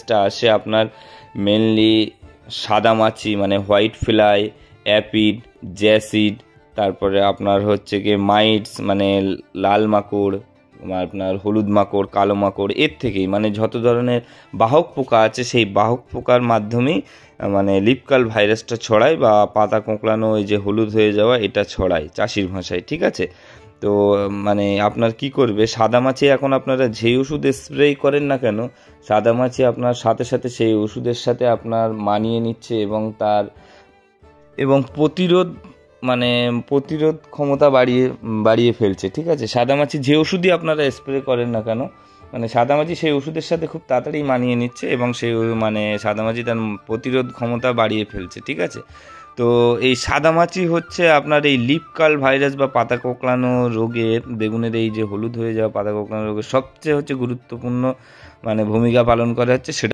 টা আসে আপনার মেনলি সাদামাছি মানে হোয়াইট ফ্লাই, অ্যাপিড, জ্যাসিড, তারপরে আপনার হচ্ছে গিয়ে মাইটস মানে লাল মাকড়, আপনার হলুদ মাকড়, কালো মাকড়, এর থেকেই মানে যত ধরনের বাহক পোকা আছে সেই বাহক পোকার মাধ্যমেই মানে লিফ কার্ল ভাইরাসটা ছড়ায় বা পাতা কোঁকড়ানো ওই যে হলুদ হয়ে যাওয়া এটা ছড়ায় চাষির ভাষায়, ঠিক আছে। তো মানে আপনার কি করবে, সাদামাছি এখন আপনারা যেই ওষুধ স্প্রে করেন না কেন, সাদামাছি আপনার সাথে সাথে সেই ওষুধের সাথে আপনার মানিয়ে নিচ্ছে এবং প্রতিরোধ ক্ষমতা বাড়িয়ে ফেলছে, ঠিক আছে। সাদামাছি যে ওষুধই আপনারা স্প্রে করেন না কেন, মানে সাদামাছি সেই ওষুধের সাথে খুব তাড়াতাড়ি মানিয়ে নিচ্ছে এবং সেই মানে সাদামাছি তার প্রতিরোধ ক্ষমতা বাড়িয়ে ফেলছে, ঠিক আছে। তো এই সাদামাছি হচ্ছে আপনার এই লিফ কার্ল ভাইরাস বা পাতা কোঁকড়ানো রোগের, বেগুনের এই যে হলুদ হয়ে যাওয়া পাতা কোঁকড়ানো রোগের সবচেয়ে হচ্ছে গুরুত্বপূর্ণ মানে ভূমিকা পালন করে হচ্ছে সেটা